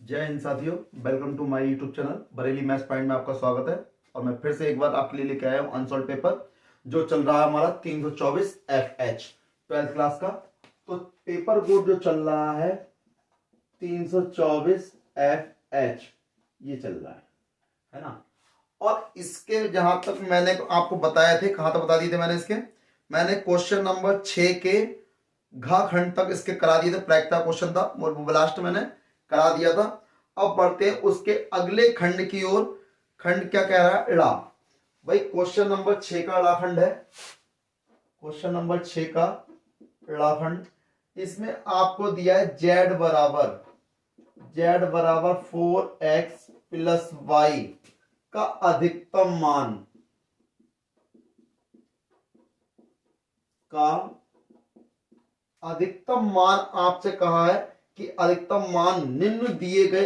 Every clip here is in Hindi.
जय हिंद साथियों, welcome to my YouTube channel Bareilly maths point में आपका स्वागत है। और मैं फिर से एक बार आपके लिए लेके आया हूँ अनसॉल्व पेपर जो चल रहा है हमारा 324 FH 12th क्लास का। तो पेपर बोर्ड जो चल रहा है 324 FH ये चल रहा है ना। और इसके जहां तक मैंने आपको बताया थे, कहां तक बता दिए थे मैंने क्वेश्चन नंबर 6 के घा खंड तक इसके करा दिए थे। प्रायिकता क्वेश्चन था वो लास्ट मैंने करा दिया था। अब बढ़ते हैं उसके अगले खंड की ओर। खंड क्या कह रहा है? ड़ा। भाई क्वेश्चन नंबर 6 का ड़ा खंड है। क्वेश्चन नंबर 6 का ड़ा खंड, इसमें आपको दिया है z बराबर 4x प्लस y का अधिकतम मान आपसे कहा है कि अधिकतम मान निम्न दिए गए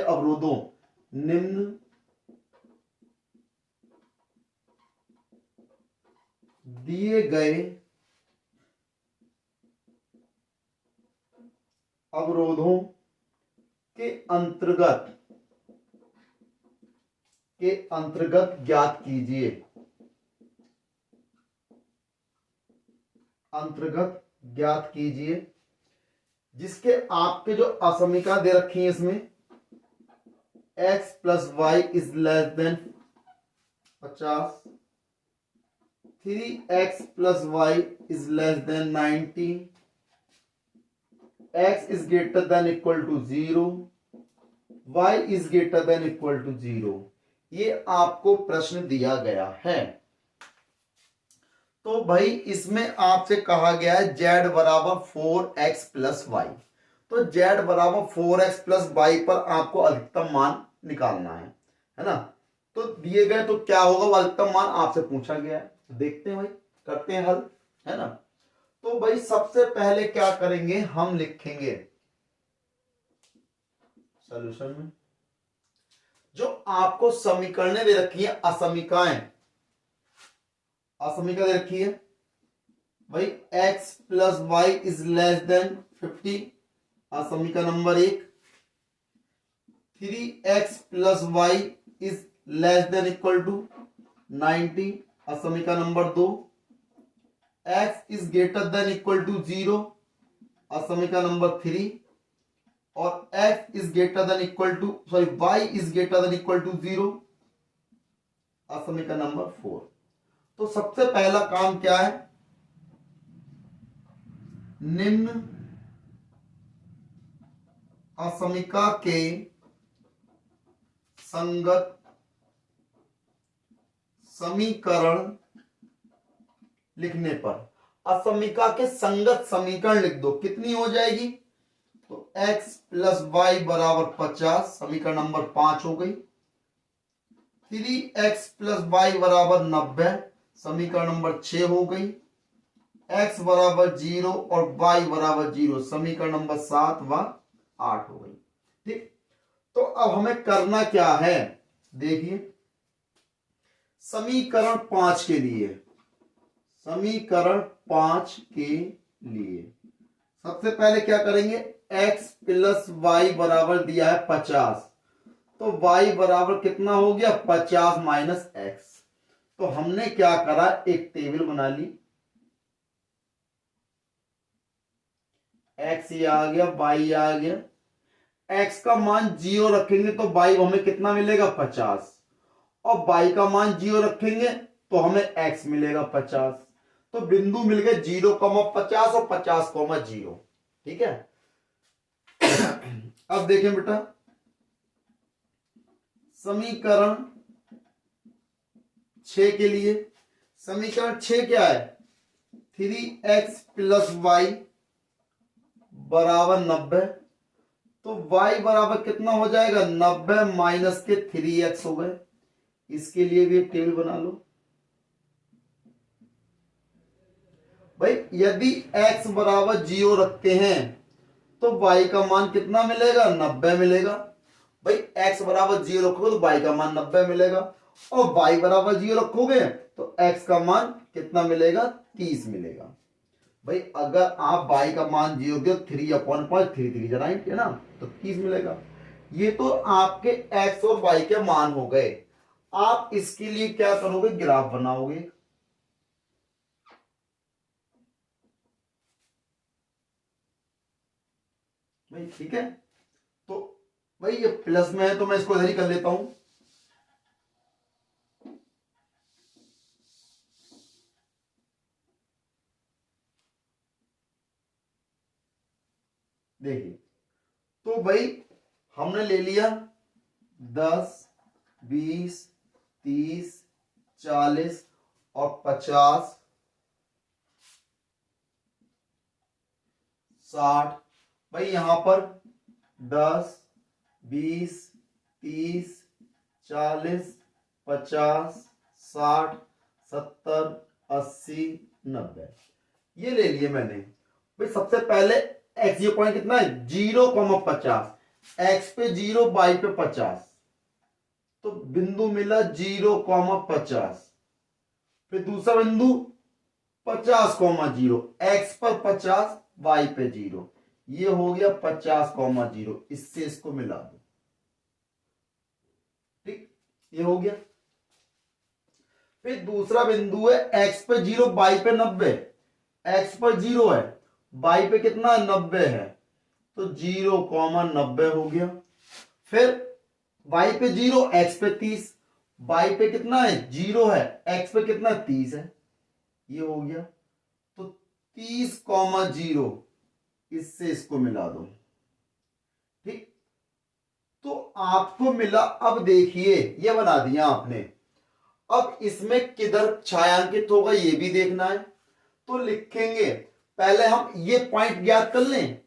अवरोधों के अंतर्गत ज्ञात कीजिए। जिसके आपके जो असमीकरण दे रखी है इसमें x plus y is less than 50, 3x plus y is less than 90, x is greater than equal to 0, y is greater than equal to 0। ये आपको प्रश्न दिया गया है। तो भाई इसमें आपसे कहा गया है z बराबर 4x प्लस वाई। तो z बराबर 4x प्लस वाई पर आपको अधिकतम मान निकालना है ना। तो दिए गए तो क्या होगा, वो अधिकतम मान आपसे पूछा गया है। देखते हैं भाई, करते हैं हल, है ना। तो भाई सबसे पहले क्या करेंगे, हम लिखेंगे सॉल्यूशन में जो आपको समीकरणें दे रखी है, असमीकरण दे रखी है भाई x plus y is less than 50, असमीकरण number 1। 3x plus y is less than equal to 90, असमीकरण number 2। x is greater than equal to 0, असमीकरण नंबर 3। और x is greater than equal to y is greater than equal to 0, असमीकरण नंबर 4। तो सबसे पहला काम क्या है, निम्न असमीका के संगत समीकरण लिखने पर, असमीका के संगत समीकरण लिख दो। कितनी हो जाएगी? तो x प्लस वाई बराबर 50, समीकरण नंबर 5 हो गई। 3x प्लस वाई बराबर 90, समीकरण नंबर 6 हो गई। x बराबर 0 और y बराबर 0, समीकरण नंबर 7 व 8 हो गई। ठीक, तो अब हमें करना क्या है, देखिए समीकरण 5 के लिए सबसे पहले क्या करेंगे, x प्लस वाई बराबर दिया है 50, तो y बराबर कितना हो गया, 50 माइनस x। तो हमने क्या करा, एक टेबल बना ली, x ये आ गया, y आ गया। x का मान 0 रखेंगे तो y हमें कितना मिलेगा, 50, और y का मान 0 रखेंगे तो हमें x मिलेगा 50। तो बिंदु मिल गए 0,50 और 50,0। ठीक है। अब देखें बेटा, समीकरण 6 के लिए, समीकरण 6 क्या है, 3x प्लस वाई बराबर 90। तो y बराबर कितना हो जाएगा, 90 माइनस के 3x हो गए। इसके लिए भी एक टेबल बना लो भाई। यदि x बराबर 0 रखते हैं तो y का मान कितना मिलेगा, 90 मिलेगा। भाई x बराबर 0 रखोगे तो y का मान 90 मिलेगा, और y बराबर 0 रखोगे तो x का मान कितना मिलेगा, 30 मिलेगा। भाई अगर आप y का मान 0 दो, 3/5, 3 3 है ना, तो 30 मिलेगा। ये तो आपके एक्स और वाई के मान हो गए। आप इसके लिए क्या करोगे, ग्राफ बनाओगे। भाई ठीक है, तो भाई ये प्लस में है तो मैं इसको इधर ही कर लेता हूं। देखिए, तो भाई हमने ले लिया 10, 20, 30, 40 और 50, 60। भाई यहां पर 10, 20, 30, 40, 50, 60, 70, 80, 90 ये ले लिए मैंने। भाई सबसे पहले एक्स, ये पॉइंट कितना है 0,50, एक्स पे 0 वाई पे 50, तो बिंदु मिला 0,50। फिर दूसरा बिंदु 50,0, एक्स पर 50 वाई पे 0, ये हो गया 50,0। इससे इसको मिला दो, ठीक, ये हो गया। फिर दूसरा बिंदु है एक्स पे 0 वाई पे 90, एक्स पर 0 है, वाई पे कितना है 90 है, तो 0,90 हो गया। फिर वाई पे 0, एक्स पे 30, वाई पे कितना है 0 है, एक्स पे कितना 30 है, ये हो गया। तो 30,0, इससे इसको मिला दो, ठीक। तो आपको मिला। अब देखिए ये बना दिया आपने, अब इसमें किधर छायांकित होगा ये भी देखना है। तो लिखेंगे, पहले हम ये पॉइंट ज्ञात कर लें।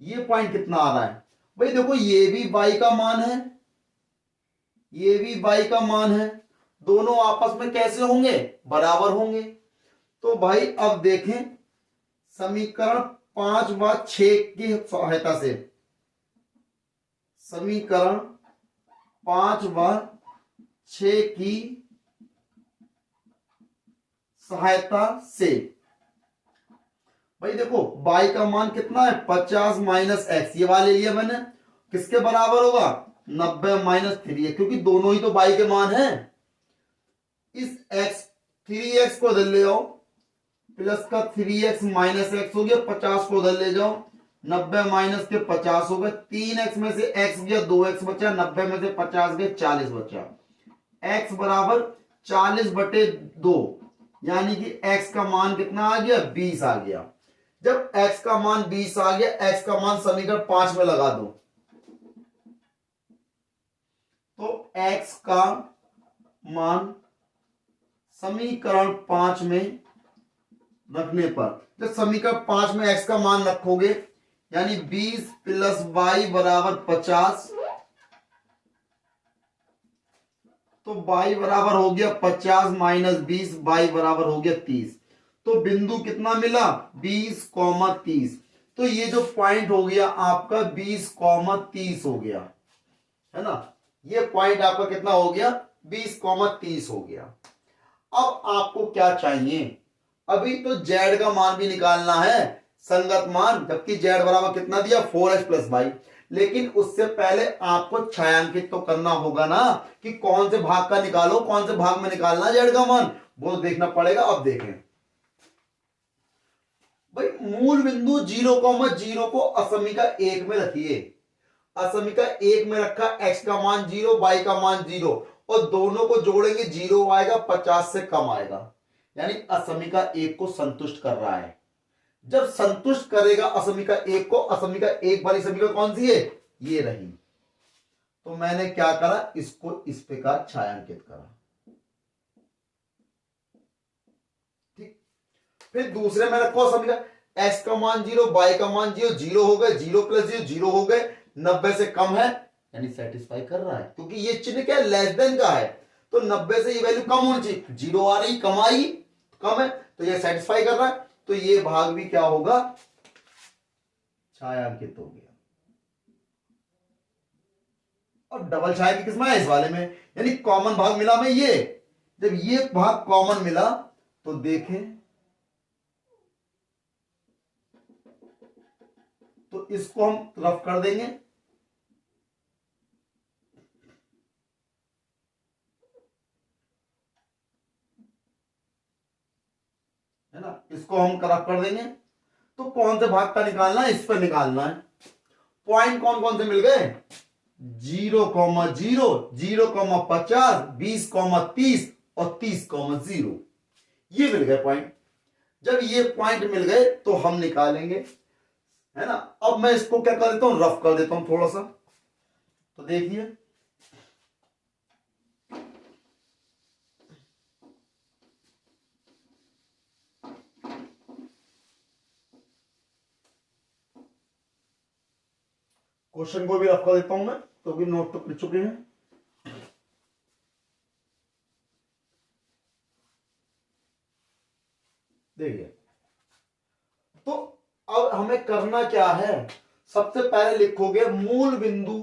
ये पॉइंट कितना आ रहा है, भाई देखो ये भी y का मान है, ये भी y का मान है, दोनों आपस में कैसे होंगे, बराबर होंगे। तो भाई अब देखें, समीकरण 5 व 6 की सहायता से, समीकरण 5 व 6 की सहायता से, भाई देखो y का मान कितना है 50 माइनस एक्स, ये वाले लिया मैंने, किसके बराबर होगा 90 माइनस 3 है, क्योंकि दोनों ही तो y के मान हैं। इस x 3x को इधर ले जाओ, प्लस का 3x माइनस एक्स हो गया, 50 को उधर ले जाओ, 90 माइनस के 50 हो गए, 3x में से x गया 2x बचा, 90 में से 50 गए 40 बचा, x बराबर 40/2, यानी कि x का मान कितना आ गया 20 आ गया। जब x का मान 20 आ गया, x का मान समीकरण 5 में लगा दो, तो x का मान समीकरण 5 में रखने पर, जब समीकरण 5 में x का मान रखोगे, यानी 20 प्लस y बराबर 50, तो y बराबर हो गया 50 माइनस 20, y बराबर हो गया 30। तो बिंदु कितना मिला 20,30। तो ये जो पॉइंट हो गया आपका 20,30 हो गया, है ना। ये पॉइंट आपका कितना हो गया 20,30 हो गया। अब आपको क्या चाहिए, अभी तो z का मान भी निकालना है, संगत मान, जबकि z बराबर कितना दिया 4x प्लस वाई। लेकिन उससे पहले आपको छायांकित तो करना होगा ना, कि कौन से भाग का निकालो, कौन से भाग में निकालना z का मान, वो देखना पड़ेगा। अब देखें भाई, मूल बिंदु 0,0 को असमीका 1 में रखिए, असमीका 1 में रखा, x का मान 0, y का मान 0, और दोनों को जोड़ेंगे 0 आएगा, 50 से कम आएगा, यानी असमीका 1 को संतुष्ट कर रहा है। जब संतुष्ट करेगा असमीका 1 को, असमीका 1 वाली समीकरण कौन सी है, ये रही, तो मैंने क्या करा, इसको इस प्रकार छायांकित करा, ठीक। फिर दूसरे में रखो समीकरण, x का मान 0, y का मान 0, 0 हो गए, 0 प्लस 0 0 हो गए, 90 से कम है, यानी सेटिस्फाई कर रहा है, क्योंकि ये चिन्ह क्या है लेस देन का है, तो 90 से ये वैल्यू कम होनी चाहिए, 0 आ रही, कम आई, कम है, तो ये सेटिस्फाई कर रहा है, तो ये भाग भी क्या होगा, छायांकित हो गया। और डबल छायांकित किसमें है, इस वाले में, यानी कॉमन भाग मिला में ये, जब ये भाग कॉमन मिला तो देखें, तो इसको हम रफ कर देंगे, इसको हम रफ कर देंगे। तो कौन से भाग का निकालना है, इस पर निकालना है। पॉइंट कौन कौन से मिल गए, 0,0, 0,50, 20,30 और 30,0, ये मिल गए पॉइंट। जब ये पॉइंट मिल गए तो हम निकालेंगे, है ना। अब मैं इसको क्या कर देता हूं, रफ कर देता हूं थोड़ा सा। तो देखिए क्वेश्चन को भी रफ कर देता हूं मैं, तो भी नोट तो कर चुके हैं। देखिए तो अब हमें करना क्या है, सबसे पहले लिखोगे मूल बिंदु,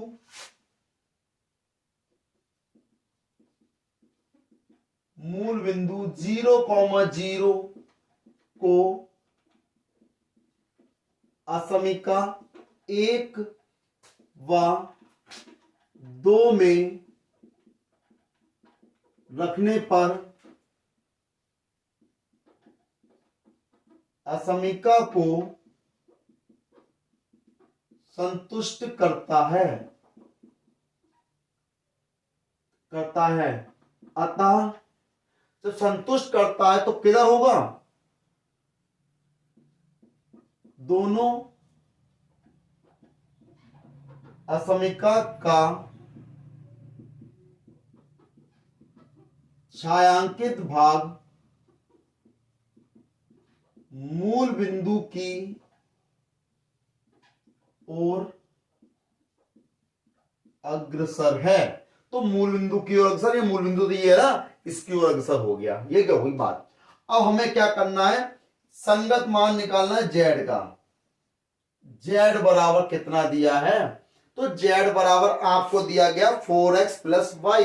मूल बिंदु 0,0 को असमीका 1 व 2 में रखने पर असमीका को संतुष्ट करता है, अतः जब संतुष्ट करता है तो किधर होगा, दोनों असमीका का छायांकित भाग मूल बिंदु की ओर अग्रसर है। तो मूल बिंदु की ओर अग्रसर, ये मूल बिंदु तो ये ना, इसकी ओर अग्रसर हो गया, ये क्या हुई बात। अब हमें क्या करना है, संगत मान निकालना है जेड का। जेड बराबर कितना दिया है, तो जेड बराबर आपको दिया गया 4x + y।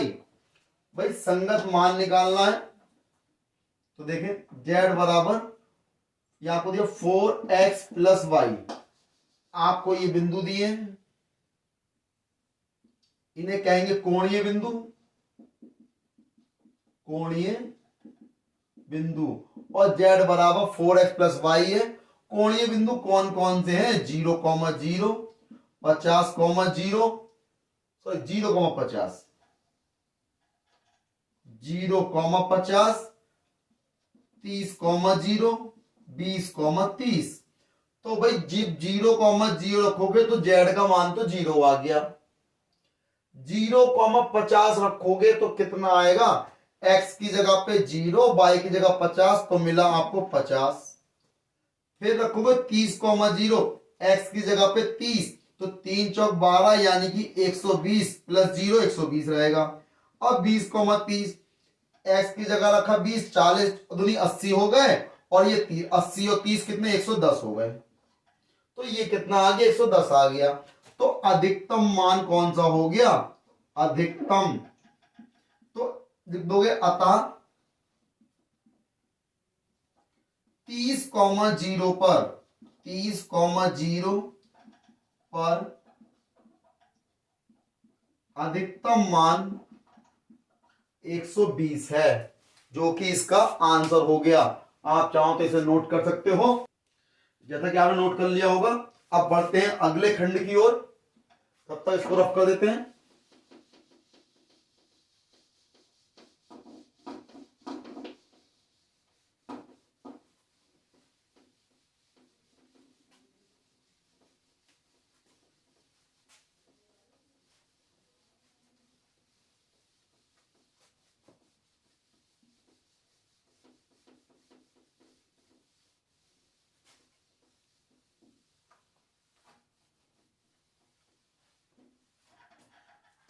भाई संगत मान निकालना है, तो देखें जेड बराबर ये आपको दिया 4x + y। आपको ये बिंदु दिए हैं, इन्हें कहेंगे कोणीय बिंदु, कोणीय बिंदु। और z बराबर 4x + y है। कोणीय बिंदु कौन कौन से हैं, 0,0, 50,0, सॉरी 0,50, 0,50, 30,0, 20,30। तो भाई 0,0 रखोगे तो z का मान तो 0 आ गया। 0,50 रखोगे तो कितना आएगा, x की जगह पे 0, y की जगह 50, तो मिला आपको 50। फिर रखोगे 30,0, x की जगह पे 30, तो 3 चौक 12 यानी कि 120 + 0 120 रहेगा। अब 20,30, x की जगह रखा 20, 40 दूनी 80 हो गए, और ये 80 और 30 कितने, 110 हो गए। तो ये कितना आ गया, 110 आ गया। तो अधिकतम मान कौन सा हो गया, अधिकतम। तो लिख दोगे अतः 30,0 पर, 30,0 पर अधिकतम मान 120 है, जो कि इसका आंसर हो गया। आप चाहो तो इसे नोट कर सकते हो, जैसा कि आपने नोट कर लिया होगा। अब बढ़ते हैं अगले खंड की ओर, तब तक इसको रफ कर देते हैं।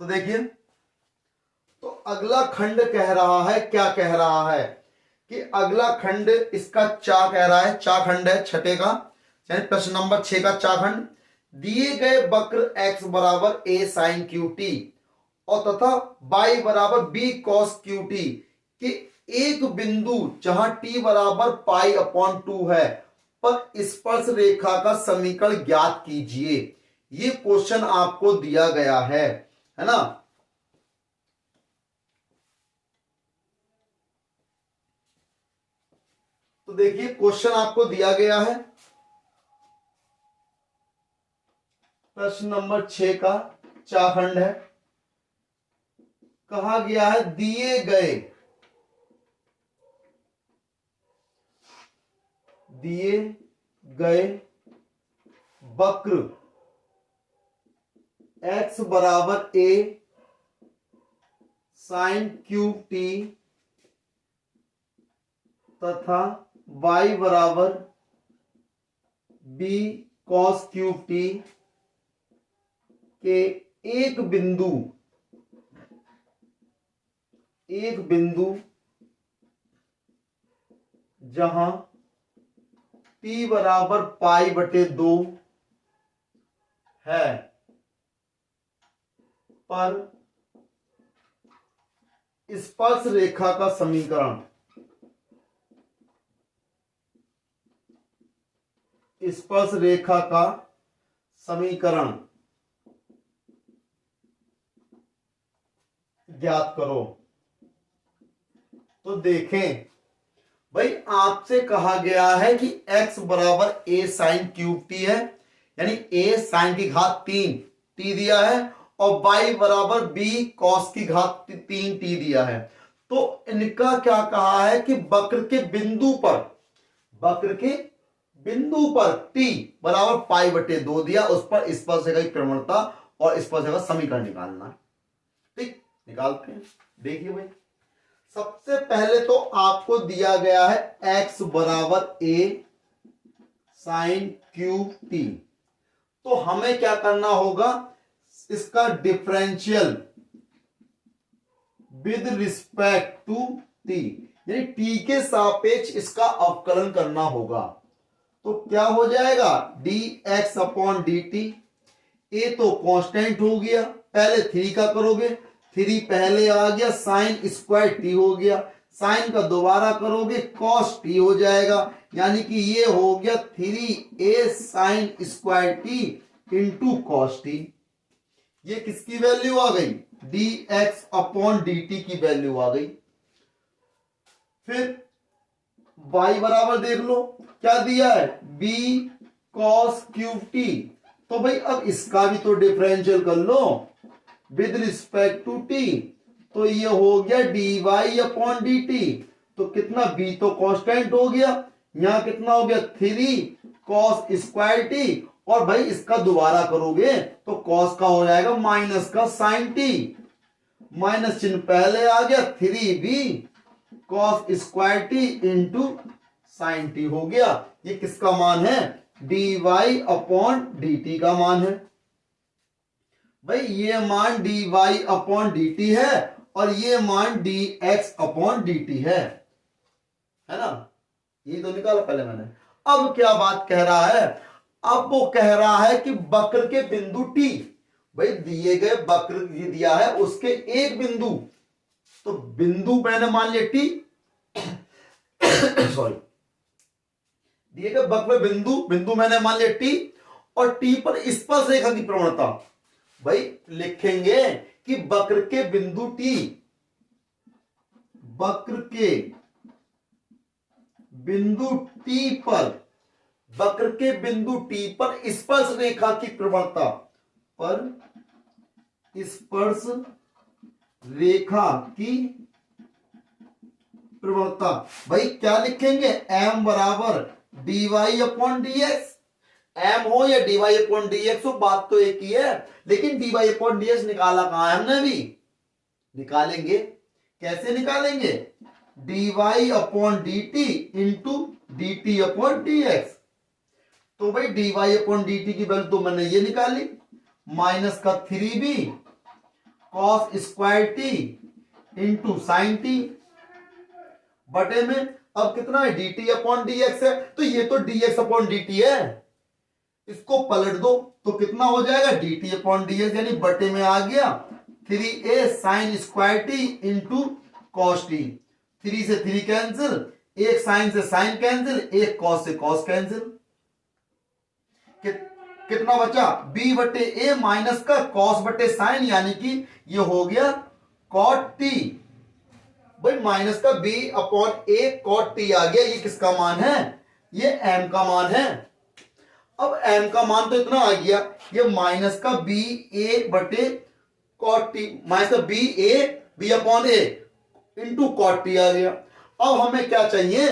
तो देखिए, तो अगला खंड कह रहा है, क्या कह रहा है कि अगला खंड इसका चा कह रहा है, चा खंड है छठे का, यानी प्रश्न नंबर 6 का चा खंड। दिए गए वक्र x बराबर a sin qt और तथा y बराबर b cos qt के एक बिंदु जहां t बराबर π/2 है पर स्पर्श रेखा का समीकरण ज्ञात कीजिए। ये क्वेश्चन आपको दिया गया है ना। तो देखिए क्वेश्चन आपको दिया गया है प्रश्न नंबर 6 का चाखंड है। कहा गया है दिए गए वक्र x बराबर a साइन क्यूब टी तथा y बराबर b कॉस क्यूब टी के एक बिंदु जहां t बराबर पाई बटे 2 है पर स्पर्श रेखा का समीकरण ज्ञात करो। तो देखें भाई आपसे कहा गया है कि x बराबर a साइन क्यूब टी है, यानी a साइन की घात 3 t दिया है, और y बराबर b कॉस की घात 3 t दिया है। तो इनका क्या कहा है कि वक्र के बिंदु पर t बराबर पाई बटे 2 दिया, उस पर स्पर्शरेखा की प्रवणता और स्पर्शरेखा का समीकरण निकालना है। ठीक, निकालते हैं। देखिए भाई सबसे पहले तो आपको दिया गया है x बराबर a साइन क्यूब टी। तो हमें क्या करना होगा, इसका differential with respect to t, यानी t के सापेक्ष इसका अवकलन करना होगा। तो क्या हो जाएगा dx अपॉन dt। a तो कांस्टेंट हो गया, पहले 3 का करोगे 3 पहले आ गया, साइन स्क्वायर टी हो गया, साइन का दोबारा करोगे कॉस टी हो जाएगा, यानी कि ये हो गया 3a sine square T into cos T. ये किसकी वैल्यू आ गई, dx अपॉन dt की वैल्यू आ गई। फिर y बराबर देख लो क्या दिया है, b कॉस क्यूब टी। तो भाई अब इसका भी तो डिफरेंशियल कर लो विद रिस्पेक्ट टू टी। तो ये हो गया dy अपॉन dt। तो कितना, b तो कांस्टेंट हो गया, यहां कितना हो गया 3 कॉस स्क्वायर टी, और भाई इसका दोबारा करोगे तो कॉस का हो जाएगा माइनस का साइन टी, माइनस चिन्ह पहले आ गया 3b cos square T into sine T हो गया। ये किसका मान है, dy अपॉन dt का मान है। भाई ये मान dy अपॉन dt है और ये मान dx अपॉन dt है ना। ये तो निकाला पहले मैंने। अब क्या बात कह रहा है, अब वो कह रहा है कि वक्र के बिंदु t, भाई दिए गए वक्र दिया है उसके एक बिंदु, तो बिंदु मैंने मान लिया t सॉरी, दिए गए वक्र बिंदु मैंने मान लिया t, और t पर स्पर्श रेखा की प्रवणता। भाई लिखेंगे कि वक्र के बिंदु t, वक्र के बिंदु t पर, वक्र के बिंदु t पर स्पर्श रेखा की प्रवणता, पर स्पर्श रेखा की प्रवणता। भाई क्या लिखेंगे, m बराबर dy अपॉन dx, m हो या dy अपॉन dx हो बात तो एक ही है, लेकिन dy अपॉन dx निकाला कहां है हमने, भी निकालेंगे। कैसे निकालेंगे, dy upon dt into dt upon dx। तो भाई dy अपॉन dt की वैल्यू तो मैंने ये निकाली, माइनस का 3b cos square T into sine T बटे में, अब कितना है dt अपॉन dx है, तो ये तो dx अपॉन dt है, इसको पलट दो तो कितना हो जाएगा dt अपॉन dx, यानी बटे में आ गया 3a sine square T into cos T. 3 से 3 कैंसिल, एक साइन से साइन कैंसिल, एक कॉस से कॉस कैंसिल, कितना बचा b बटे a माइनस का कॉस बटे साइन, यानी कि ये हो गया कॉट टी भाई माइनस का b upon a cot t आ गया। ये किसका मान है? ये m का मान है। अब m का मान तो इतना आ गया, ये माइनस का b a बटे cot t, माइनस का b a b upon a into cot t आ गया। अब हमें क्या चाहिए?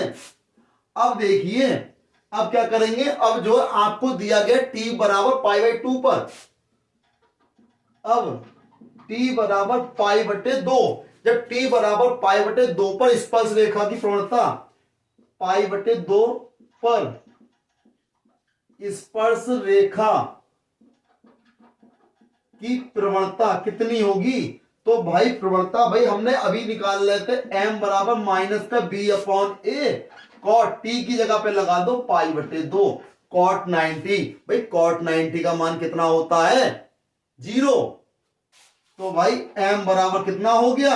अब देखिए, अब क्या करेंगे? अब जो आपको दिया गया t बराबर पाई बाई 2 पर, अब t बराबर पाई बटे 2, जब t बराबर पाई बटे 2 पर स्पर्श रेखा की प्रवणता पाई बटे 2 पर स्पर्श रेखा की प्रवणता कितनी होगी? तो भाई प्रवणता भाई हमने अभी निकाल लेते, m बराबर माइनस का b upon a cot t की जगह पे लगा दो पाई बटे 2 कॉट 90। भाई कॉट 90 का मान कितना होता है? 0। तो भाई m बराबर कितना हो गया?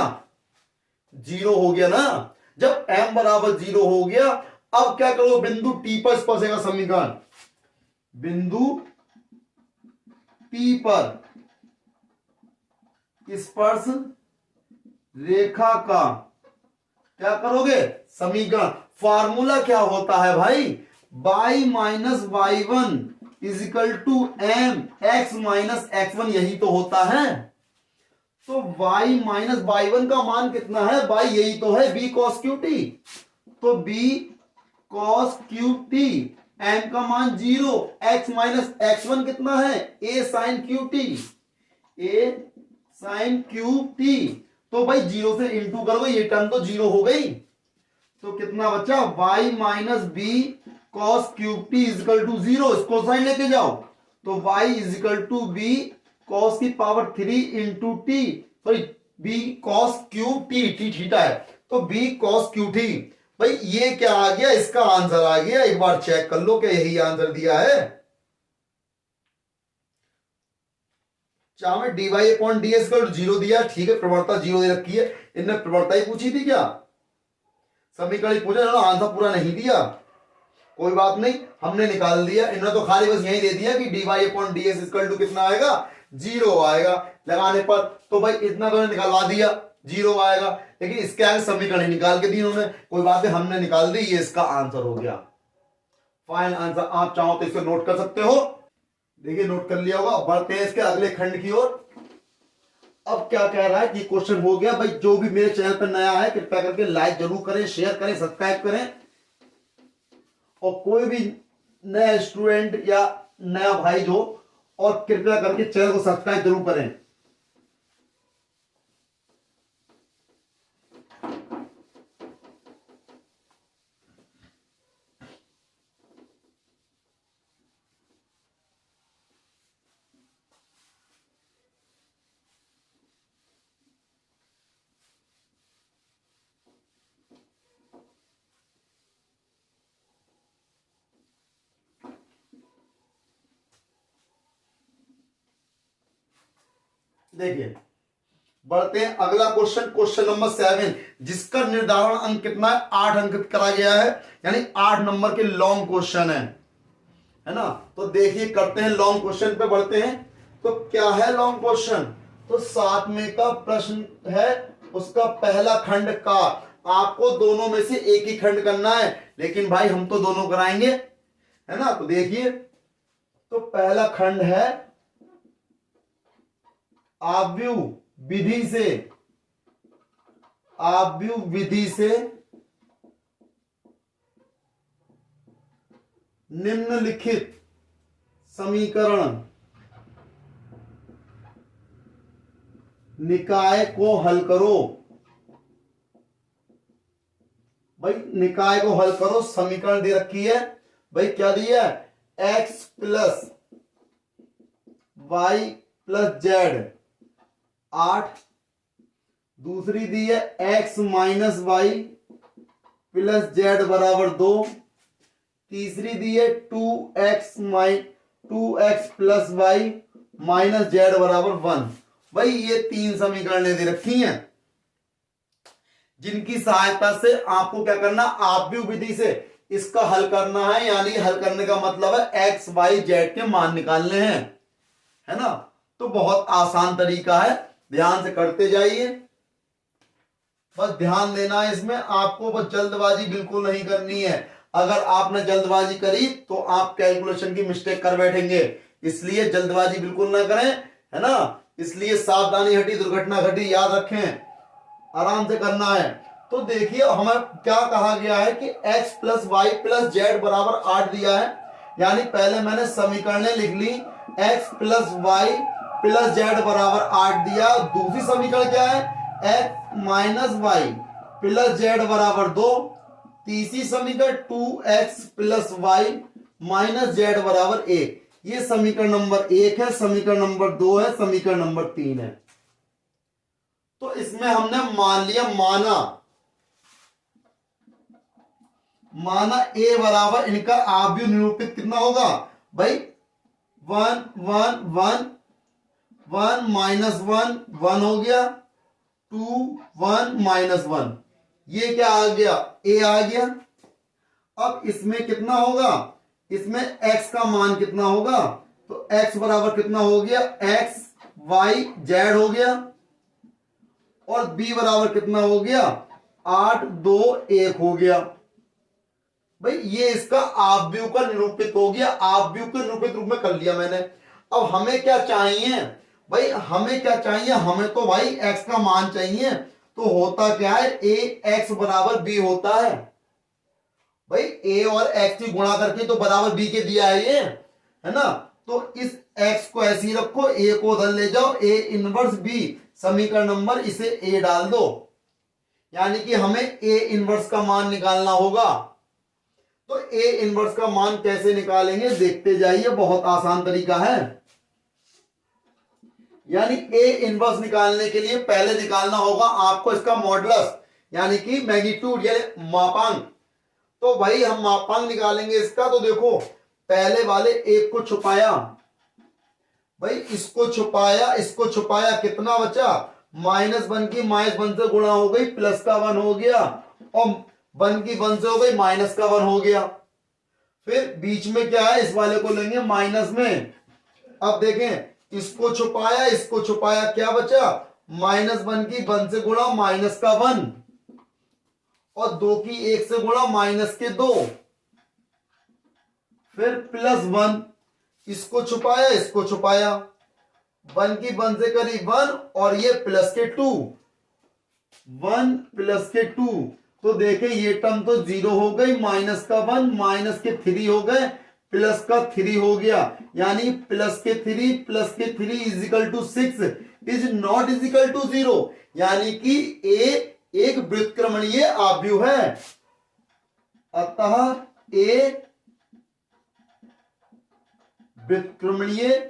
0 हो गया ना। जब m बराबर 0 हो गया, अब क्या करो? बिंदु t पर स्पर्शेगा समीकरण, बिंदु t पर स्पर्श रेखा का क्या करोगे? समीकरण। फार्मूला क्या होता है भाई? y minus y one is equal to m x minus x one, यही तो होता है। तो y माइनस वाई वन का मान कितना है? y यही तो है, b cos क्यू टी। तो b cos Q T, m का मान 0, x माइनस एक्स वन कितना है? a sin Q T, a sin Q T. तो भाई 0 से इंटू करोगे, ये टर्म तो 0 हो गई। तो कितना बचा? y minus b cos cube t is equal to 0, इसको साइन लेके जाओ। तो y is equal to b cos की power 3 into t, sorry b cos cube t, t theta है तो b कॉस क्यू टी। भाई ये क्या आ गया? इसका आंसर आ गया। एक बार चेक कर लो क्या यही आंसर दिया है। चाहे dy अपॉन ds का 0 दिया, ठीक है, प्रवणता 0 दे रखी है। इनने प्रवणता ही पूछी थी क्या? समीकरण पूछा ना, आंसर पूरा नहीं दिया। कोई बात नहीं, हमने निकाल दिया। इन्होंने तो खाली बस यही दे दिया कि dy upon ds equal to कितना आएगा? 0 आएगा लगाने पर। तो भाई इतना तो निकलवा दिया, 0 आएगा, लेकिन इसके आगे समीकरण निकाल के दी उन्होंने। कोई बात नहीं, हमने निकाल दी, ये इसका आंसर हो गया। Final answer. आप चाहो तो इसको नोट कर सकते हो। देखिए नोट कर लिया होगा। बढ़ते हैं इसके अगले खंड की ओर। अब क्या कह रहा है कि क्वेश्चन हो गया। भाई जो भी मेरे चैनल पर नया है कृपया करके लाइक जरूर करें, शेयर करें, सब्सक्राइब करें। और कोई भी नया स्टूडेंट या नया भाई जो, और कृपया करके चैनल को सब्सक्राइब जरूर करें। देखिए बढ़ते हैं अगला क्वेश्चन, क्वेश्चन नंबर 7, जिसका निर्धारण अंक कितना है? 8 अंक करा गया है, यानी 8 नंबर के लॉन्ग क्वेश्चन है ना। तो देखिए करते हैं लॉन्ग क्वेश्चन पे बढ़ते हैं। तो क्या है लॉन्ग क्वेश्चन? तो 7वें का प्रश्न है, उसका पहला खंड का। आपको दोनों में से एक ही खंड करना है, लेकिन भाई हम तो दोनों कराएंगे, है ना। तो देखिए, तो पहला खंड है आव्यूह विधि से, आव्यूह विधि से निम्नलिखित समीकरण निकाय को हल करो। भाई निकाय को हल करो। समीकरण दे रखी है, भाई क्या दिया है? x plus y plus z 8, दूसरी दी है x minus y plus z बराबर 2, तीसरी दी है 2x plus Y minus Z बराबर 1। भाई ये 3 समीकरणें दे रखी हैं, जिनकी सहायता से आपको क्या करना? आव्यूह विधि से इसका हल करना है। यानी हल करने का मतलब है x y z के मान निकालने हैं, है ना। तो बहुत आसान तरीका है, ध्यान से करते जाइए। बस ध्यान देना है इसमें, आपको बस जल्दबाजी बिल्कुल नहीं करनी है। अगर आपने जल्दबाजी करी तो आप कैलकुलेशन की मिस्टेक कर बैठेंगे, इसलिए जल्दबाजी बिल्कुल ना करें, है ना। इसलिए सावधानी हटी दुर्घटना घटी, याद रखें, आराम से करना है। तो देखिए हमें क्या कहा गया है कि x plus y plus z बराबर 8 दिया है, यानी पहले मैंने समीकरणें लिख ली, x plus y plus z बराबर 8 दिया। दूसरी समीकरण क्या है, x minus y plus z बराबर 2। तीसरी समीकरण 2x plus Y minus Z बराबर 1। ये समीकरण नंबर 1 है, समीकरण नंबर 2 है, समीकरण नंबर 3 है। तो इसमें हमने मान लिया, माना a बराबर इनका आव्यूह निरूपित कितना होगा भाई, 1 1 1 1 माइनस 1 1 हो गया, 2 1 माइनस 1, ये क्या आ गया, a आ गया। अब इसमें कितना होगा, इसमें x का मान कितना होगा, तो x बराबर कितना हो गया, x y z हो गया, और b बराबर कितना हो गया, 8 2 1 हो गया। भाई ये इसका आव्यूह का निरूपित हो गया, आव्यूह के निरूपित रूप में कर लिया मैंने। अब हमें क्या चाहिए भाई, हमें क्या चाहिए, हमें तो भाई x का मान चाहिए। तो होता क्या है, a x बराबर b होता है भाई, a और x की गुणा करके तो बराबर b के दिया है ये, है ना। तो इस x को ऐसे ही रखो, a को उधर ले जाओ, a इनवर्स b, समीकरण नंबर इसे a डाल दो, यानी कि हमें a इनवर्स का मान निकालना होगा। तो a इनवर्स का मान कैसे निकालेंगे देखते जाइए, बहुत आसान तरीका है। यानी a इनवर्स निकालने के लिए पहले निकालना होगा आपको इसका मॉडुलस, यानी कि मैग्नीट्यूड यानी मापांक। तो भाई हम मापांक निकालेंगे इसका, तो देखो पहले वाले एक को छुपाया भाई, इसको छुपाया, इसको छुपाया, कितना बचा, -1 की -1 से गुणा हो गई, प्लस का 1 हो गया, और 1 की 1 से हो गई, माइनस का 1 हो गया। फिर बीच में क्या है, इस वाले को लेंगे माइनस में। अब देखें इसको छुपाया, इसको छुपाया, क्या बचा, -1 की 1 से गुणा माइनस का 1, और 2 की 1 से गुणा माइनस के 2, फिर +1, इसको छुपाया, इसको छुपाया, 1 की 1 से करी 1, और ये प्लस के 2, 1 प्लस के 2। तो देखें ये टर्म तो 0 हो गई, माइनस का 1 माइनस के 3 हो गए, प्लस का 3 हो गया, यानी प्लस के 3 is equal to 6 is not is equal to 0, यानी कि a एक व्युत्क्रमणीय आव्यूह है। अतः a व्युत्क्रमणीय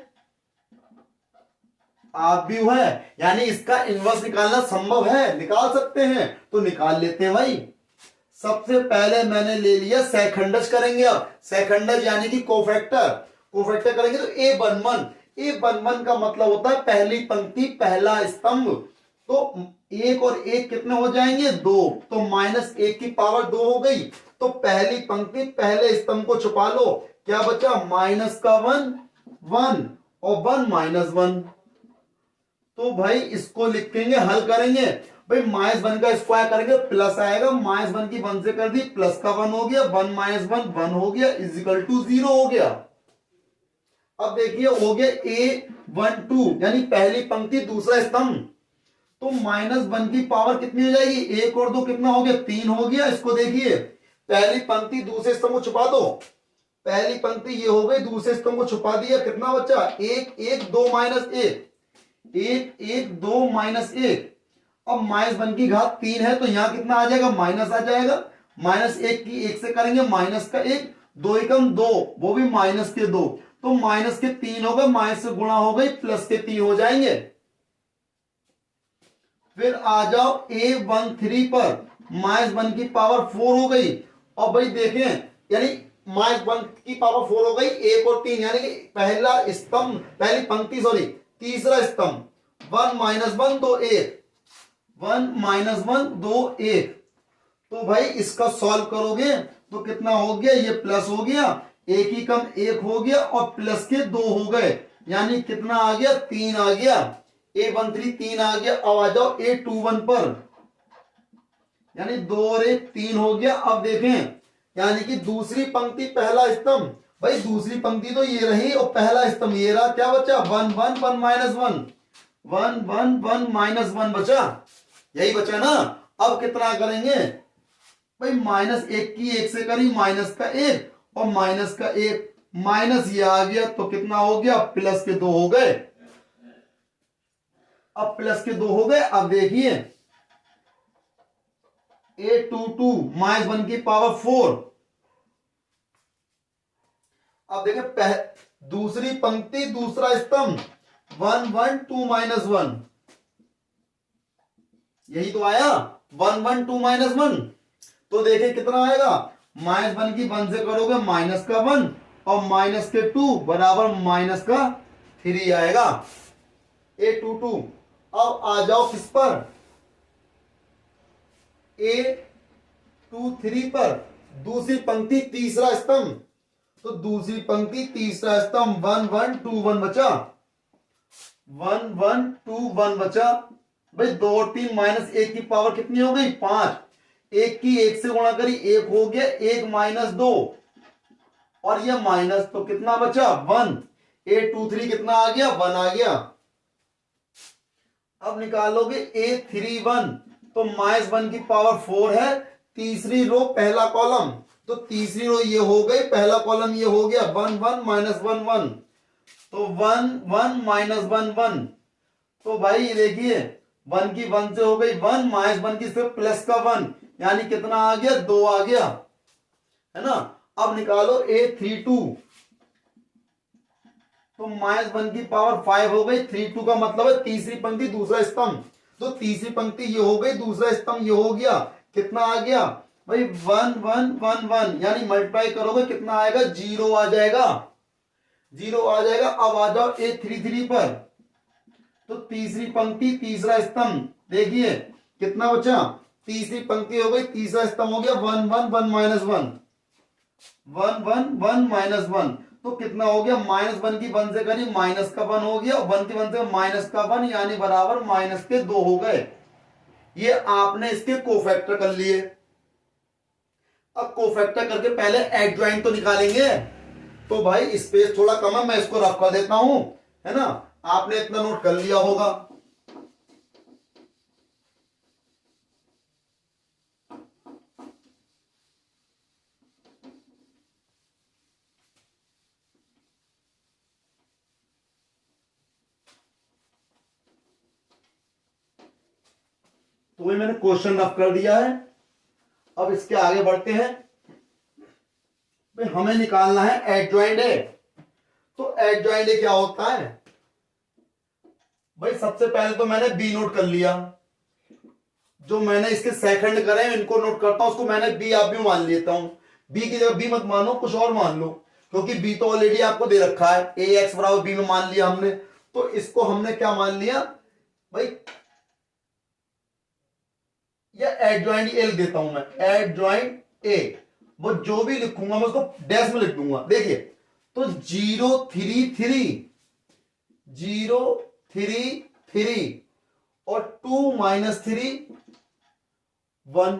आव्यूह है, यानी इसका इनवर्स निकालना संभव है, निकाल सकते हैं, तो निकाल लेते हैं भाई। सबसे पहले मैंने ले लिया सहखंडज करेंगे, अब सहखंडज यानी कि कोफैक्टर, कोफैक्टर करेंगे तो a11 का मतलब होता है पहली पंक्ति पहला स्तंभ। तो 1 और 1 कितने हो जाएंगे, 2, तो -1 की पावर 2 हो गई। तो पहली पंक्ति पहले स्तंभ को छुपा लो, क्या बचा, माइनस का 1 1 और 1 -1। तो भाई इसको लिखेंगे, हल करेंगे भाई, -1 का स्क्वायर करेंगे प्लस आएगा, -1 की 1 से कर दी, प्लस का 1 हो गया, 1 -1 1 हो गया, इज इक्वल टू 0 हो गया। अब देखिए हो गया a12 यानी पहली पंक्ति दूसरा स्तंभ। तो -1 की पावर कितनी हो जाएगी, 1 और 2 कितना हो गया, 3 हो गया। इसको देखिए पहली पंक्ति दूसरे स्तंभ को छुपा दो, पहली पंक्ति ये हो गई, दूसरे स्तंभ को छुपा दिया, कितना बचा, 1 1 2 -1 1 1 2 -1। अब -1 की घात 3 है, तो यहां कितना आ जाएगा, माइनस आ जाएगा, -1 की 1 से करेंगे माइनस का 1, 2 एकम 2, वो भी माइनस के 2, तो माइनस के 3 हो गए, माइनस से गुणा हो गई, प्लस के 3 हो जाएंगे। फिर आ जाओ a13 पर, -1 की पावर 4 हो गई, और भाई देखें यानी -1 की पावर 4 हो गई, 1 और 3 यानी कि पहला स्तंभ, पहली पंक्ति सॉरी तीसरा स्तंभ, 1 -1 2 1, 1 -1 2 1। तो भाई इसका सॉल्व करोगे तो कितना हो गया, ये प्लस हो गया, 1 ही कम 1 हो गया, और प्लस के 2 हो गए, यानी कितना आ गया, 3 आ गया, a13 3 आ गया। अब आ जाओ a21 पर, यानी 2 और 1 3 हो गया। अब देखें, यानी कि दूसरी पंक्ति पहला स्तंभ, भाई दूसरी पंक्ति तो ये रही और पहला स्तंभ ये रहा, क्या बचा 1 1 1 माइनस 1 1 1 1 माइनस 1 बचा, यही बचा ना। अब कितना करेंगे भाई, माइनस 1 की 1 से करी माइनस का 1 और माइनस का 1, माइनस ये आ गया तो कितना हो गया प्लस के 2 हो गए। अब प्लस के 2 हो गए। अब देखिए a22 माइनस 1 की पावर 4। अब देखिए दूसरी पंक्ति दूसरा स्तंभ 1 1 2 माइनस 1, यही तो आया 1 1 2 माइनस 1। तो देखिए कितना आएगा, माइनस 1 की 1 से करोगे माइनस का 1 और माइनस के 2 बराबर माइनस का 3 आएगा a22। अब आ जाओ किस पर, a23 पर, दूसरी पंक्ति तीसरा स्तंभ। तो दूसरी पंक्ति तीसरा स्तंभ 1 1 2 1 बचा, 1 1 2 1 बचा। भाई 2 और 3 माइनस 1 की पावर कितनी हो गई 5, 1 की 1 से गुणा करी 1 हो गया, 1 माइनस 2 और ये माइनस, तो कितना बचा 1, a23 कितना आ गया 1 आ गया। अब निकालोगे a31, तो माइनस 1 की पावर 4 है, तीसरी रो पहला कॉलम, तो तीसरी रो ये हो गई, पहला कॉलम ये हो गया 1 1 माइनस 1 1, तो 1 1 माइनस 1 1। तो भाई ये देखिए 1 की 1 से हो गई 1, माइनस 1 की सिर्फ प्लस का 1, यानी कितना आ गया 2 आ गया, है ना। अब निकालो a32, तो माइनस 1 की पावर 5 हो गई, 32 का मतलब है तीसरी पंक्ति दूसरा स्तंभ, तो तीसरी पंक्ति ये हो गई, दूसरा स्तंभ ये हो गया, कितना आ गया भाई 1 1 1 1, यानी मल्टीप्लाई करोगे कितना आएगा 0 आ जाएगा, 0 आ जाएगा। अब आ जाओ a33 पर, तो तीसरी पंक्ति तीसरा स्तंभ, देखिए कितना बचा, तीसरी पंक्ति हो गई तीसरा स्तंभ हो गया 1 1 1 माइनस 1 1 1 1 माइनस 1, तो कितना हो गया माइनस 1 की 1 से करी माइनस का 1 हो गया, 1 की 1 से माइनस का 1 यानी बराबर माइनस के 2 हो गए। ये आपने इसके कोफैक्टर कर लिए। अब कोफैक्टर करके पहले एडजॉइंट तो निकालेंगे, तो भाई स्पेस थोड़ा कम है, मैं इसको रफ कर देता हूं, है ना, आपने इतना नोट कर लिया होगा। तो ये मैंने क्वेश्चन रफ कर दिया है। अब इसके आगे बढ़ते हैं, भाई हमें निकालना है एडजॉइंट ए। तो एडजॉइंट ए क्या होता है, भाई सबसे पहले तो मैंने बी नोट कर लिया, जो मैंने इसके सेकंड करे इनको नोट करता हूं, उसको मैंने बी आप भी मान लेता हूं, बी की जगह बी मत मानो कुछ और मान लो, क्योंकि बी तो ऑलरेडी आपको दे रखा है, ए एक्स बराबर बी में मान लिया हमने, तो इसको हमने क्या मान लिया भाई, या एडजॉइंट ए लिख देता हूं मैं, एडजॉइंट ए, वो जो भी लिखूंगा मैं उसको डैश में लिख दूंगा। देखिए तो 0 3 3 0 3 3 और 2 माइनस 3 1,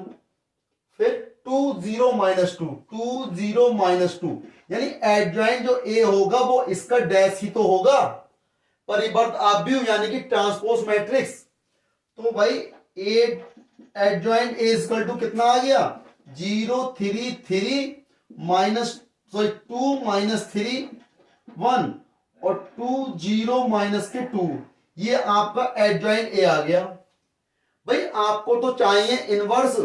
फिर 2 0 माइनस 2 2 0 माइनस 2, यानी एडजॉइंट जो ए होगा वो इसका डैश ही तो होगा, परिवर्त आव्यूह यानी कि ट्रांसपोज मैट्रिक्स। तो भाई A adjoint A equal to कितना आ गया 0 3 3 माइनस सॉरी 2 माइनस 3 1 और 2 0 माइनस के 2, ये आपका एडजॉइंट ए आ गया। भाई आपको तो चाहिए इनवर्स,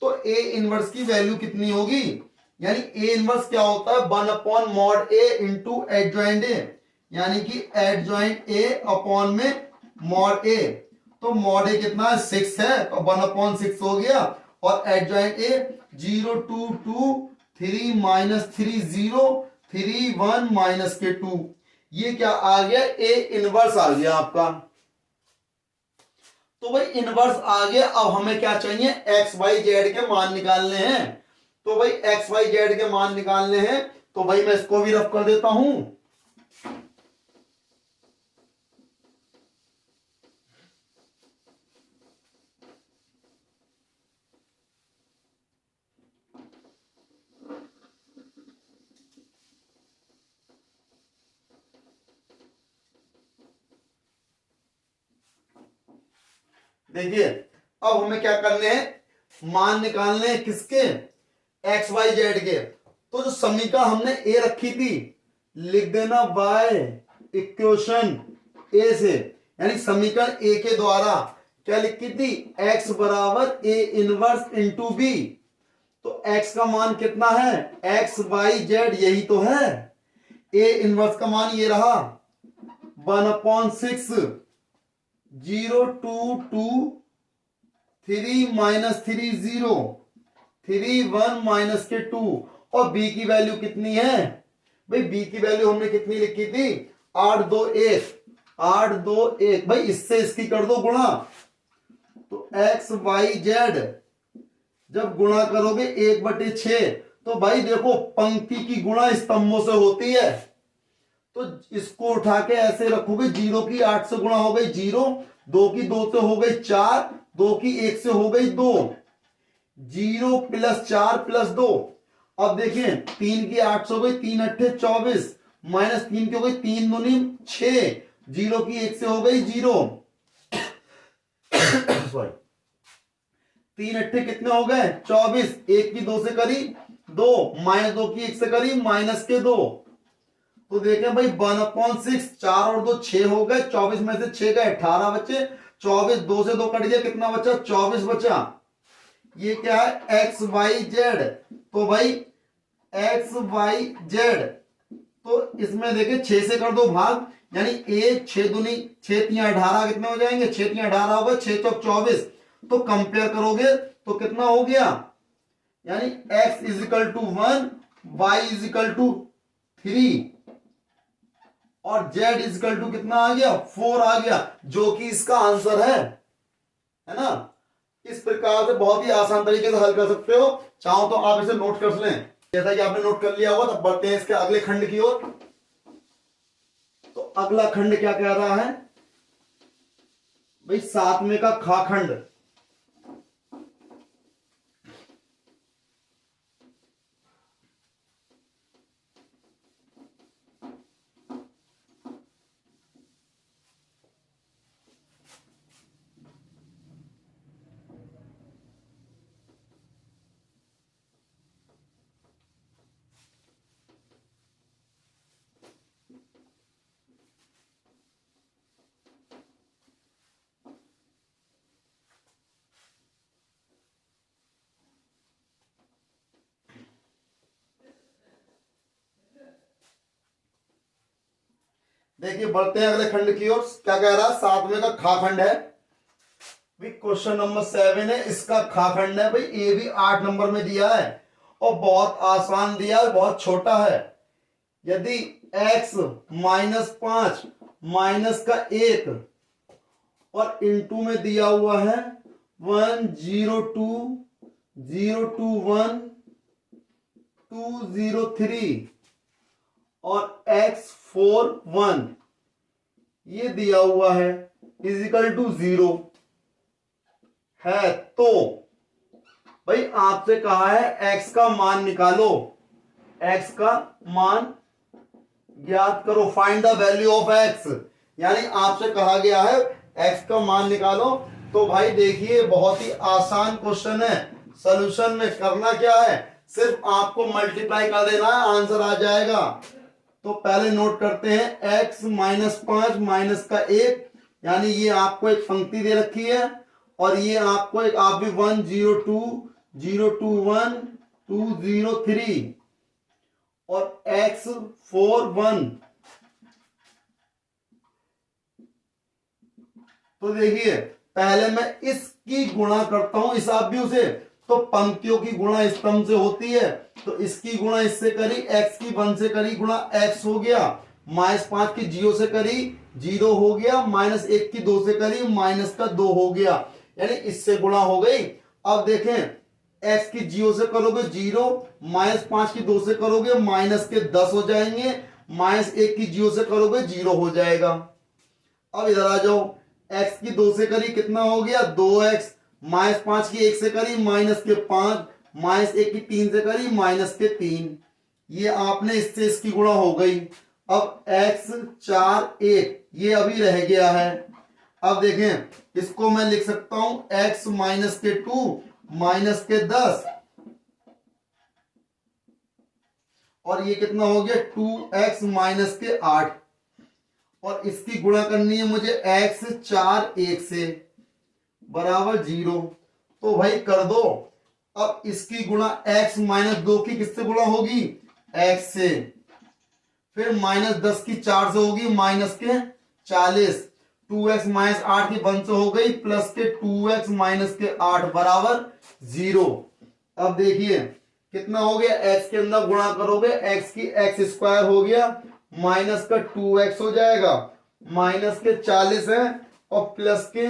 तो ए इनवर्स की वैल्यू कितनी होगी, यानी ए इनवर्स क्या होता है 1 upon mod A into adjoint A, यानी कि एडजॉइंट ए अपॉन में मॉड ए, तो मॉड ए कितना है 6 है, तो 1 अपॉन 6 हो गया, और एडजॉइंट ए 0 2 2 3 माइनस 3 0 3 1 माइनस के 2, ये क्या आ गया ए इनवर्स आ गया आपका। तो भाई इनवर्स आ गया, अब हमें क्या चाहिए एक्स वाई जेड के मान निकालने हैं, तो भाई एक्स वाई जेड के मान निकालने हैं, तो भाई मैं इसको भी रफ कर देता हूं। देखिए अब हमें क्या करने हैं, मान निकालने हैं किसके, एक्स वाई जेड के। तो जो समीकरण हमने ए रखी थी, लिख देना बाय इक्वेशन ए से, यानी समीकरण ए के द्वारा क्या लिखी थी, एक्स बराबर ए इनवर्स इंटू बी। तो एक्स का मान कितना है, एक्स वाई जेड, यही तो है। ए इनवर्स का मान ये रहा 1/6, 0 2 2 3 -3 0 3 1 माइनस के 2। और बी की वैल्यू कितनी है भाई, बी की वैल्यू हमने कितनी लिखी थी, 8 2 1, 8 2 1। भाई इससे इसकी कर दो गुणा, तो एक्स वाई जेड जब गुणा करोगे 1/6, तो भाई देखो पंक्ति की गुणा स्तंभों से होती है, तो इसको उठा के ऐसे रखोगे, 0 की 8 से गुणा हो गई 0, 2 की 2 से हो गई 4, 2 की 1 से हो गई 2, 0 + 4 + 2। अब देखिए 3 की 8 से हो गई 3 8 24, -3 की हो गई 3 दूनी 6, 0 की 1 से हो गई 0 सॉरी 3 8 कितने हो गए 24, 1 की 2 से करी 2, -2 की 1 से करी -2। तो देखें भाई 1/6, 4 और 2 6 हो गए, 24 में से 6 गए 18 बचे, 24 2 से 2 कट गया, कितना बचा 24 बचा। ये क्या है एक्स वाई जेड। तो भाई एक्स वाई जेड, तो इसमें देखिए 6 से कर दो भाग, यानी 1 6 दूनी 6 3 18, कितने हो जाएंगे 6 3 18 हो गए, 6 चौक 24। तो कंपेयर करोगे तो कितना हो गया, यानी x = 1, y = 3 और z = कितना आ गया 4 आ गया, जो कि इसका आंसर है ना। इस प्रकार से बहुत ही आसान तरीके से हल कर सकते हो, चाहो तो आप इसे नोट कर लें। जैसा कि आपने नोट कर लिया होगा, तब बढ़ते हैं इसके अगले खंड की ओर। तो अगला खंड क्या कह रहा है भाई, 7वें का खा खंड। देखिए बढ़ते हैं अगले खंड की ओर। क्या कह रहा है, 7वें का खा खंड है भाई, क्वेश्चन नंबर 7 है, इसका खा खंड है भाई। ये भी 8 नंबर में दिया है और बहुत आसान दिया है, बहुत छोटा है। यदि x -5 माइनस का 1 और इनटू में दिया हुआ है 1 0 2 0 2 1 2 0 3 और x 4 1 ये दिया हुआ है = 0 है, तो भाई आपसे कहा है x का मान निकालो, x का मान ज्ञात करो, find the value of x। यानी आपसे कहा गया है x का मान निकालो। तो भाई देखिए बहुत ही आसान क्वेश्चन है। सॉल्यूशन में करना क्या है, सिर्फ आपको मल्टीप्लाई कर देना है, आंसर आ जाएगा। तो पहले नोट करते हैं x -5 माइनस का 1, यानी ये आपको एक पंक्ति दे रखी है और ये आपको एक, आप भी 1 0 2 0 2 1 2 0 3 और x 4 1। तो देखिए पहले मैं इसकी गुणा करता हूं इस आव्यूह से, तो पंक्तियों की गुणा स्तंभ से होती है, तो इसकी गुणा इससे करी, x की 1 से करी गुणा x हो गया, -5 की 0 से करी 0 हो गया, -1 की 2 से करी -2 हो गया, यानी इससे गुणा हो गई। अब देखें x की 0 से करोगे 0, -5 की 2 से करोगे -10 हो जाएंगे, -1 की 0 से करोगे 0 हो जाएगा। अब इधर आ जाओ, x की 2 से करी कितना हो गया 2x, -5 की 1 से करी -5, -1 की 3 से करी -3, ये आपने इससे इसकी गुणा हो गई। अब x 4 1 ये अभी रह गया है। अब देखें इसको मैं लिख सकता हूं x माइनस के 2 माइनस के 10 और ये कितना हो गया 2x माइनस के 8 और इसकी गुणा करनी है मुझे x 4 1 से बराबर 0। तो भाई कर दो। अब इसकी गुणा x माइनस 2 की किससे गुणा होगी x से, फिर माइनस 10 की 4 से होगी माइनस के 40, 2x माइनस 8 की 1 से हो गई प्लस के 2x माइनस के 8 बराबर 0। अब देखिए कितना हो गया x के अंदर गुणा करोगे x की x स्क्वायर हो गया माइनस का 2x हो जाएगा माइनस के 40 है और प्लस के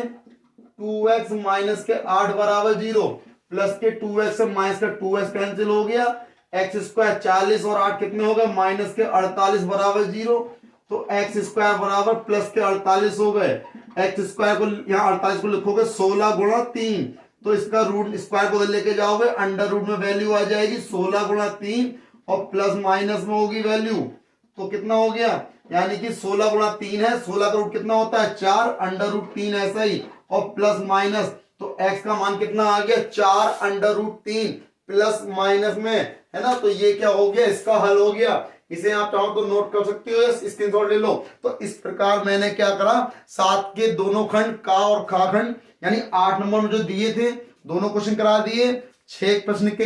2x माइनस के 8 बराबर 0 प्लस के 2x से माइनस का 2x कैंसिल हो गया x स्क्वायर 40 और 8 कितने हो गए माइनस के 48 बराबर 0। तो x स्क्वायर बराबर प्लस के 48 हो गए। x स्क्वायर को यहाँ 48 को लिखोगे 16 गुणा 3 तो इसका रूट स्क्वायर को लेके जाओगे अंडर रूट में वैल्यू आ जाएगी 16 गुणा 3 और प्लस माइनस में होगी वैल्यू। तो कितना हो गया यानी कि 16 गुणा 3 है 16 का रूट कितना होता है 4 अंडर रूट 3 ऐसा ही और प्लस माइनस तो x का मान कितना आ गया 4 अंडर रूट 3 प्लस माइनस में है ना। तो ये क्या हो गया इसका हल हो गया। इसे आप चाहो तो नोट कर सकते हो स्क्रीनशॉट ले लो। तो इस प्रकार मैंने क्या करा 7 के दोनों खंड का और खा खंड यानी 8 नंबर में जो दिए थे दोनों क्वेश्चन करा दिए, 6 प्रश्न के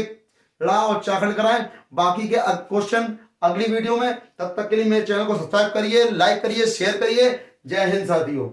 ला और चाखंड कराए। बाकी के क्वेश्चन अगली वीडियो में। तब तक के लिए मेरे चैनल को सब्सक्राइब करिए, लाइक करिए, शेयर करिए। जय हिंद साथियों।